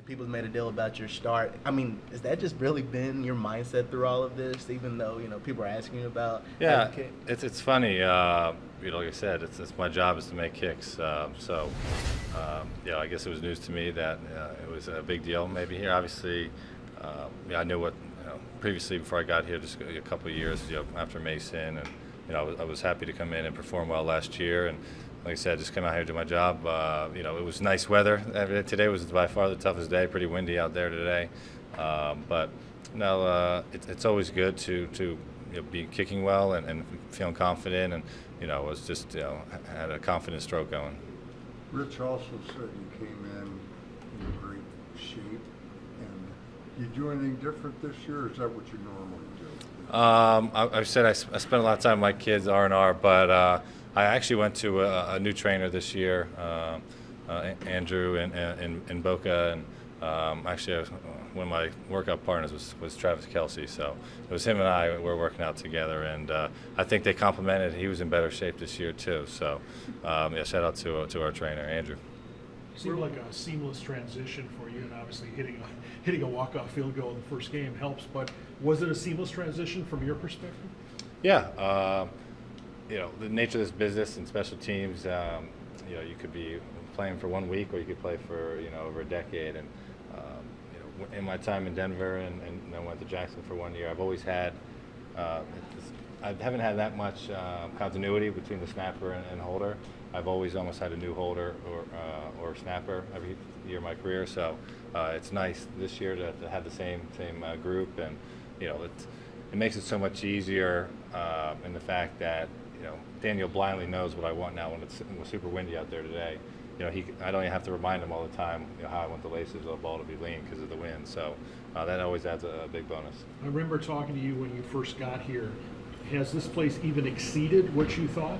people's made a deal about your start. I mean, has that just really been your mindset through all of this, even though, people are asking you about Yeah, having kick? it's funny. Like I said, it's my job is to make kicks. I guess it was news to me that it was a big deal. Maybe here, obviously, I knew what previously before I got here, just a couple of years, after Mason, and I was happy to come in and perform well last year. And like I said, just come out here to do my job. It was nice weather. Today was by far the toughest day. Pretty windy out there today, but no, it's always good to be kicking well and feeling confident, and was just had a confident stroke going. Rich also said you came in great shape, and you do anything different this year, or is that what you normally do? I said I spent a lot of time with my kids, R&R, but I actually went to a new trainer this year, Andrew in Boca, and actually one of my workout partners was Travis Kelsey, so it was him and I were working out together, and I think they complimented. He was in better shape this year too, so shout out to our trainer, Andrew. Seemed like a seamless transition for you, and obviously hitting a walk-off field goal in the first game helps. But was it a seamless transition from your perspective? Yeah, the nature of this business and special teams, you could be playing for 1 week, or you could play for over a decade. And in my time in Denver, and then went to Jackson for 1 year, I've always had. I haven't had that much continuity between the snapper and holder. I've always almost had a new holder or snapper every year of my career. So it's nice this year to have the same group, and it makes it so much easier in the fact that Daniel blindly knows what I want now when it's super windy out there today. I don't even have to remind him all the time how I want the laces of the ball to be lean because of the wind. So that always adds a big bonus. I remember talking to you when you first got here. Has this place even exceeded what you thought?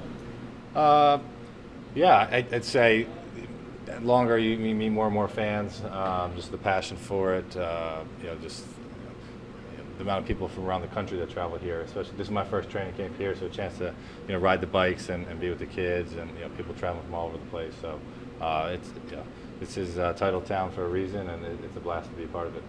Yeah, I'd say longer you meet more and more fans. Just the passion for it. Just the amount of people from around the country that travel here. Especially this is my first training camp here, so a chance to ride the bikes and be with the kids, and people traveling from all over the place. So this is title town for a reason, and it's a blast to be a part of it.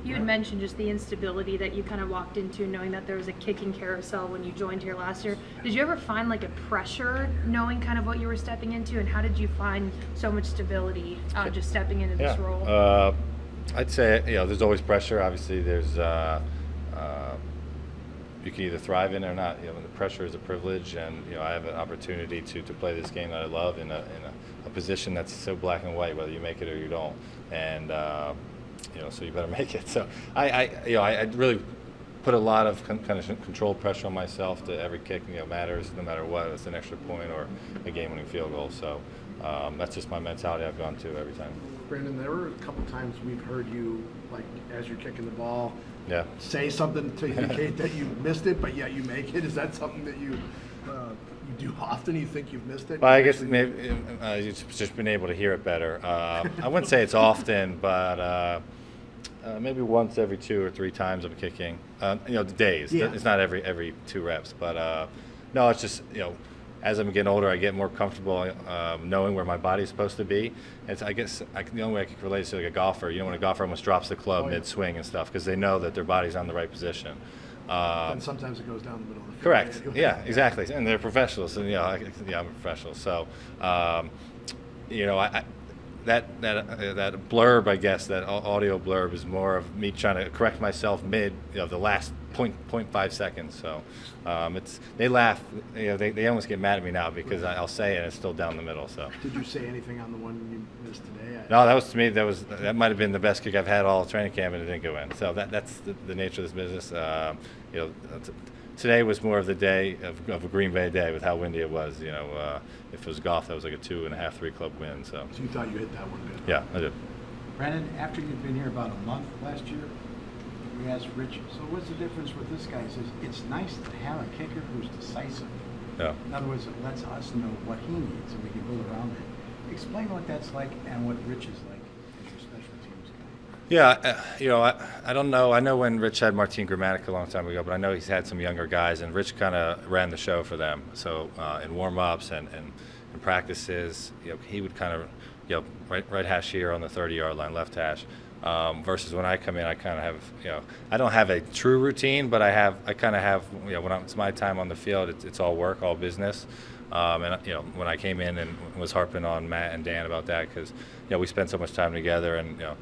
You had mentioned just the instability that you kind of walked into, knowing that there was a kicking carousel when you joined here last year. Did you ever find like a pressure knowing kind of what you were stepping into, and how did you find so much stability just stepping into this role? I'd say there's always pressure. Obviously, there's you can either thrive in it or not. The pressure is a privilege, and I have an opportunity to play this game that I love in a position that's so black and white, whether you make it or you don't. And so you better make it. So I really put a lot of kind of controlled pressure on myself to every kick matters, no matter what. It's an extra point or a game-winning field goal. So that's just my mentality I've gone to every time. Brandon, there were a couple times we've heard you, like as you're kicking the ball, say something to indicate that you missed it, but yet you make it. Is that something that you do often? You think you've missed it? Well, I guess maybe you've just been able to hear it better. I wouldn't say it's often, but maybe once every 2 or 3 times I'm kicking. Days. Yeah. It's not every 2 reps, but no, it's just as I'm getting older, I get more comfortable knowing where my body's supposed to be. And I guess the only way I can relate is to like a golfer. When a golfer almost drops the club mid-swing and stuff because they know that their body's on the right position. And sometimes it goes down the middle of the field. Correct. Yeah, exactly. And they're professionals, and I'm a professional. So, that blurb, I guess, that audio blurb is more of me trying to correct myself mid, the last 0.5 seconds. So they laugh. They almost get mad at me now because I'll say it and it's still down the middle. So. Did you say anything on the one you missed today? No, that was to me. That might have been the best kick I've had all training camp, and it didn't go in. So that's the nature of this business. Today was more of the day of a Green Bay day with how windy it was. If it was golf, that was like a 2.5, 3 club win. So you thought you hit that one good? Yeah, I did. Brandon, after you'd been here about a month last year, we asked Rich, so what's the difference with this guy? He says, it's nice to have a kicker who's decisive. Yeah. In other words, it lets us know what he needs and we can build around it. Explain what that's like and what Rich is like as your special teams guy. Yeah, I don't know. I know when Rich had Martin Gramatica a long time ago, but I know he's had some younger guys, and Rich kind of ran the show for them. So in warm-ups and in practices, he would kind of right hash here on the 30-yard line, left hash. Versus when I come in, I kind of have, I don't have a true routine, but I kind of have, when it's my time on the field, it's all work, all business. And when I came in and was harping on Matt and Dan about that, because we spend so much time together, and they're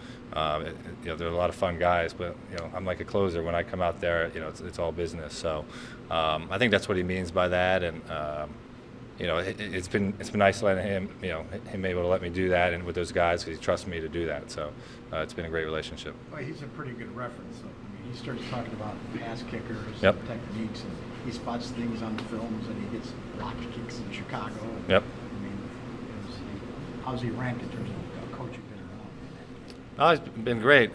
a lot of fun guys, but I'm like a closer. When I come out there, it's all business. So I think that's what he means by that, and it's been nice letting him him able to let me do that, and with those guys, because he trusts me to do that. So it's been a great relationship. Well, he's a pretty good reference. So, he starts talking about pass kickers, Yep. techniques, and he spots things on the films, and he gets block kicks in Chicago. And, Yep. How's he rank in terms of coaching been around? Oh, he's been great.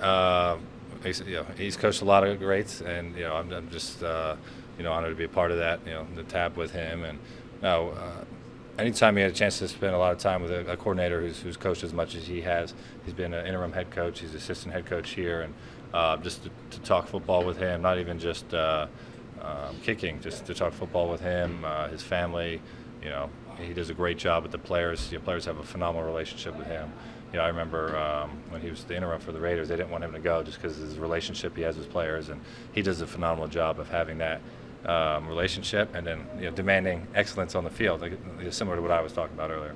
He's coached a lot of greats, and I'm just honored to be a part of that. The tab with him, and anytime he had a chance to spend a lot of time with a coordinator who's coached as much as he has. He's been an interim head coach. He's assistant head coach here, and just to talk football with him, not even just kicking, just to talk football with him, his family. He does a great job with the players. Players have a phenomenal relationship with him. I remember when he was the interim for the Raiders, they didn't want him to go just because of his relationship he has with players, and he does a phenomenal job of having that relationship and then demanding excellence on the field, similar to what I was talking about earlier.